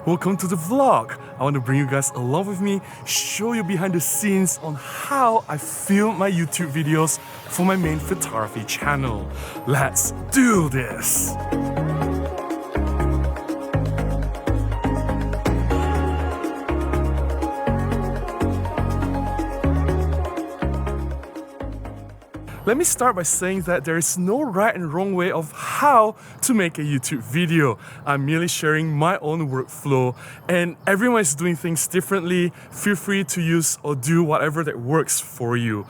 welcome to the vlog. I want to bring you guys along with me, show you behind the scenes on how I film my YouTube videos for my main photography channel. Let's do this! Let me start by saying that there is no right and wrong way of how to make a YouTube video. I'm merely sharing my own workflow, and everyone is doing things differently. Feel free to use or do whatever that works for you.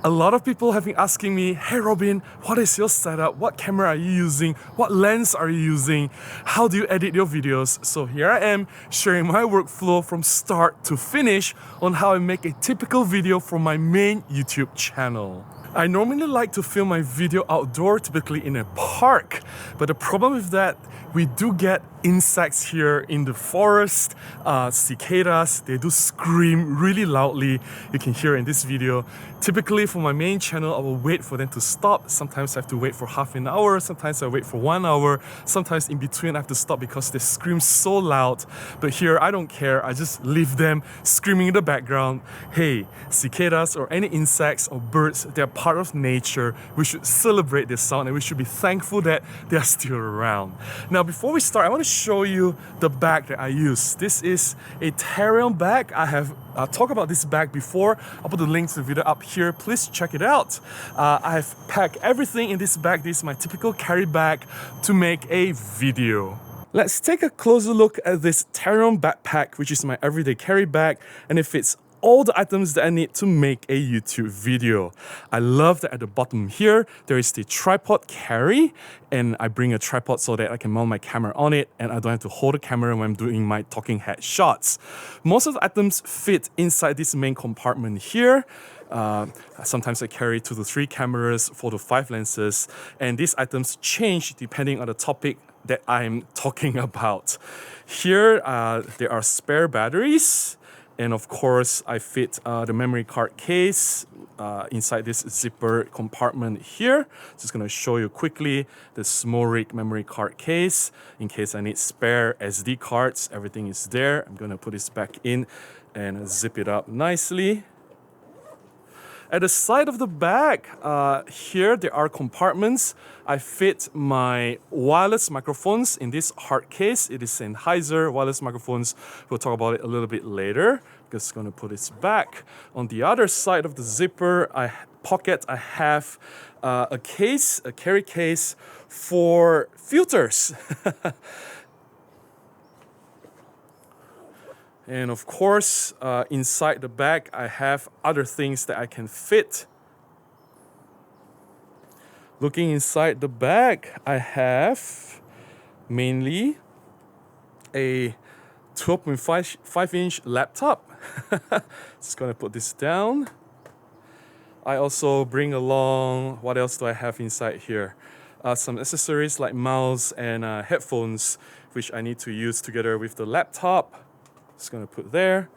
A lot of people have been asking me, hey Robin, what is your setup? What camera are you using? What lens are you using? How do you edit your videos? So here I am sharing my workflow from start to finish on how I make a typical video for my main YouTube channel. I normally like to film my video outdoor, typically in a park, but the problem with that, we do get insects here in the forest, cicadas. They do scream really loudly. You can hear in this video. Typically for my main channel, I will wait for them to stop. Sometimes I have to wait for half an hour, sometimes I wait for 1 hour, sometimes in between I have to stop because they scream so loud. But here I don't care, I just leave them screaming in the background. Hey, cicadas or any insects or birds, they're part of nature. We should celebrate their sound and we should be thankful that they're still around. Now before we start, I want to show you the bag that I use. This is a Tarion bag. I have talked about this bag before. I'll put the link to the video up here. Please check it out. I have packed everything in this bag. This is my typical carry bag to make a video. Let's take a closer look at this Tarion backpack, which is my everyday carry bag, and it fits all the items that I need to make a YouTube video. I love that at the bottom here, there is the tripod carry, and I bring a tripod so that I can mount my camera on it and I don't have to hold the camera when I'm doing my talking head shots. Most of the items fit inside this main compartment here. Sometimes I carry 2 to 3 cameras, 4 to 5 lenses, and these items change depending on the topic that I'm talking about. Here, there are spare batteries. And of course, I fit the memory card case inside this zipper compartment here. Just gonna show you quickly the Smorik memory card case in case I need spare SD cards. Everything is there. I'm gonna put this back in and zip it up nicely. At the side of the bag, here there are compartments. I fit my wireless microphones in this hard case. It is Sennheiser wireless microphones. We'll talk about it a little bit later. Just gonna put this back. On the other side of the zipper, pocket, I have a case, a carry case for filters. And of course, inside the bag, I have other things that I can fit. Looking inside the bag, I have mainly a 12.5-inch laptop. Just gonna put this down. I also bring along, what else do I have inside here? Some accessories like mouse and headphones, which I need to use together with the laptop. Just gonna put there.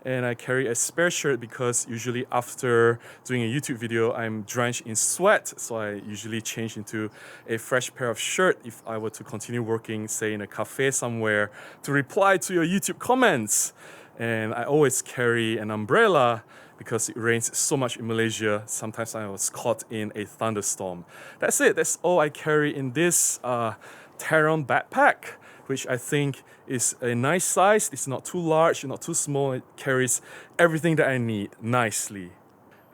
And I carry a spare shirt because usually after doing a YouTube video, I'm drenched in sweat. So I usually change into a fresh pair of shirt if I were to continue working, say in a cafe somewhere, to reply to your YouTube comments. And I always carry an umbrella because it rains so much in Malaysia. Sometimes I was caught in a thunderstorm. That's it. That's all I carry in this Tarion backpack, which I think is a nice size. It's not too large, not too small. It carries everything that I need nicely.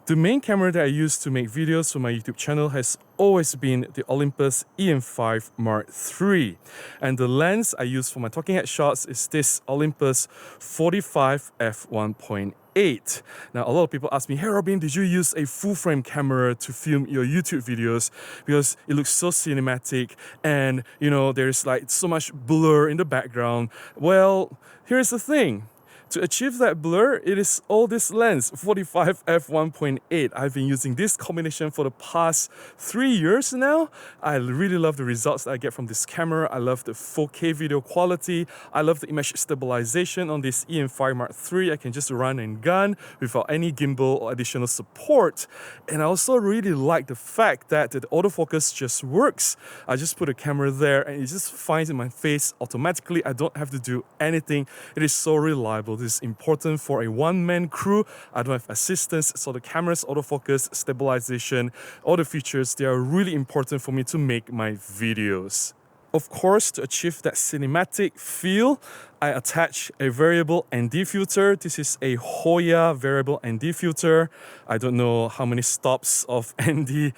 The main camera that I use to make videos for my YouTube channel has always been the Olympus EM5 Mark III. And the lens I use for my talking head shots is this Olympus 45 f1.8. Now, a lot of people ask me, hey Robin, did you use a full frame camera to film your YouTube videos? Because it looks so cinematic and, you know, there's like so much blur in the background. Well, here's the thing. To achieve that blur, it is all this lens, 45 f1.8. I've been using this combination for the past 3 years now. I really love the results that I get from this camera. I love the 4K video quality. I love the image stabilization on this EM5 Mark III. I can just run and gun without any gimbal or additional support. And I also really like the fact that the autofocus just works. I just put a camera there and it just finds in my face automatically. I don't have to do anything. It is so reliable. This is important for a one-man crew. I don't have assistance, so the camera's autofocus, stabilization, all the features, they are really important for me to make my videos. Of course, to achieve that cinematic feel, I attach a variable ND filter. This is a Hoya variable ND filter. I don't know how many stops of ND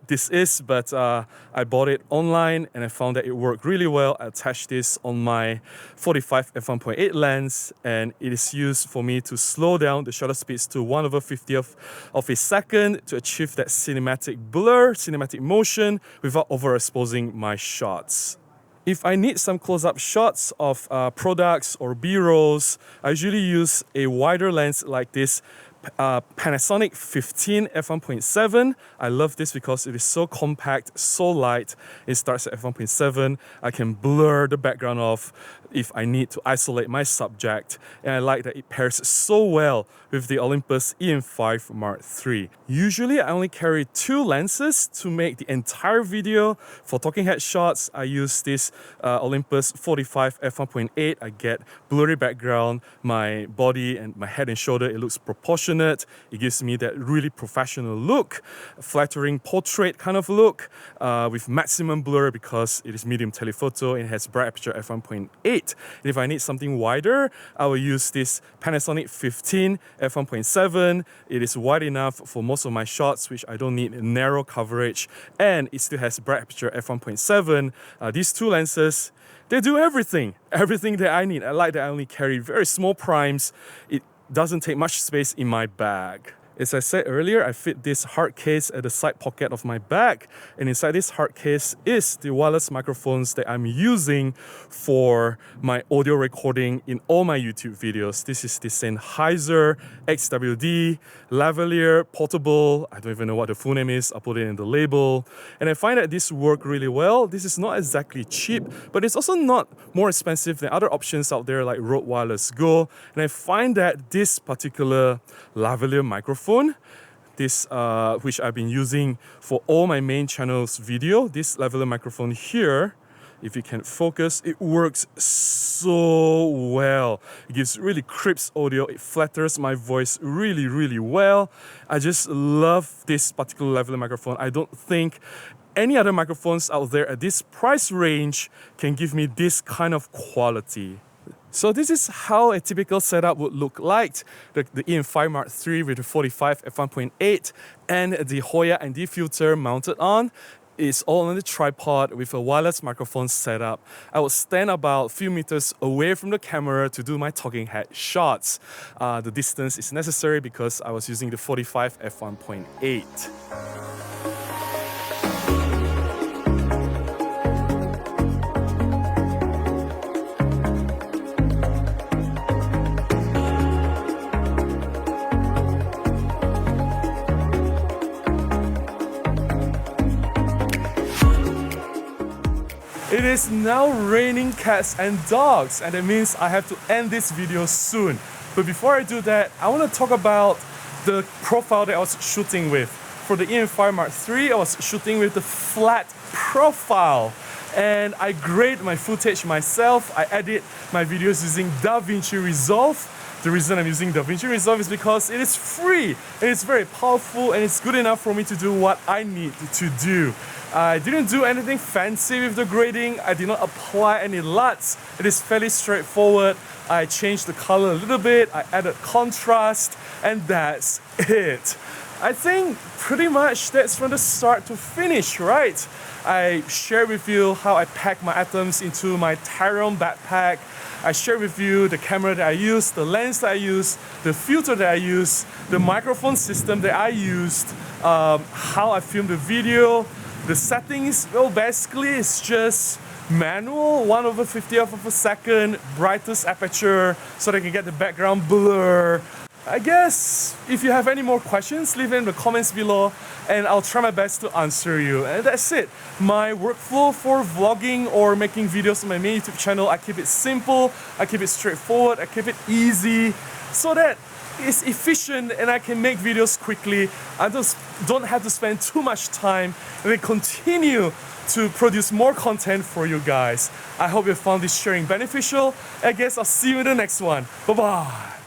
this is, but I bought it online and I found that it worked really well. I attached this on my 45 f1.8 lens, and it is used for me to slow down the shutter speeds to 1/50th of a second to achieve that cinematic blur, cinematic motion without overexposing my shots. If I need some close-up shots of products or B-rolls, I usually use a wider lens like this Panasonic 15 f1.7. I love this because it is so compact, so light. It starts at f1.7. I can blur the background off if I need to isolate my subject, and I like that it pairs so well with the Olympus EM5 Mark III. Usually I only carry 2 lenses to make the entire video. For talking head shots, I use this Olympus 45 f1.8. I get blurry background, my body and my head and shoulder, it looks proportionate. It gives me that really professional look, flattering portrait kind of look with maximum blur because it is medium telephoto and it has bright aperture f1.8. And if I need something wider, I will use this Panasonic 15 f1.7. It is wide enough for most of my shots, which I don't need narrow coverage, and it still has bright aperture f1.7. These 2 lenses, they do everything that I need. I like that I only carry very small primes. It doesn't take much space in my bag. As I said earlier, I fit this hard case at the side pocket of my bag, and inside this hard case is the wireless microphones that I'm using for my audio recording in all my YouTube videos. This is the Sennheiser XSW-D Lavalier portable. I don't even know what the full name is. I'll put it in the label. And I find that this works really well. This is not exactly cheap, but it's also not more expensive than other options out there like Rode Wireless Go. And I find that this particular Lavalier microphone, this which I've been using for all my main channels video, this Lavalier microphone here, if you can focus, it works so well. It gives really crisp audio. It flatters my voice really, really well. I just love this particular Lavalier microphone. I don't think any other microphones out there at this price range can give me this kind of quality. So this is how a typical setup would look like. The EM5 Mark III with the 45 f1.8 and the Hoya ND filter mounted on. It's all on the tripod with a wireless microphone setup. I will stand about a few meters away from the camera to do my talking head shots. The distance is necessary because I was using the 45 f1.8. It is now raining cats and dogs, and that means I have to end this video soon. But before I do that, I want to talk about the profile that I was shooting with. For the EM5 Mark III, I was shooting with the flat profile. And I grade my footage myself. I edit my videos using DaVinci Resolve. The reason I'm using DaVinci Resolve is because it is free, and it's very powerful, and it's good enough for me to do what I need to do. I didn't do anything fancy with the grading. I did not apply any LUTs. It is fairly straightforward. I changed the color a little bit. I added contrast, and that's it. I think pretty much that's from the start to finish, right? I share with you how I pack my items into my Tarion backpack. I share with you the camera that I use, the lens that I use, the filter that I use, the microphone system that I used, how I filmed the video. The settings, well, basically it's just manual, 1/50th of a second, brightest aperture so that I can get the background blur. I guess if you have any more questions, leave it in the comments below and I'll try my best to answer you. And that's it. My workflow for vlogging or making videos on my main YouTube channel, I keep it simple, I keep it straightforward, I keep it easy so that it's efficient and I can make videos quickly. I just don't have to spend too much time and then continue to produce more content for you guys. I hope you found this sharing beneficial. I guess I'll see you in the next one. Bye bye.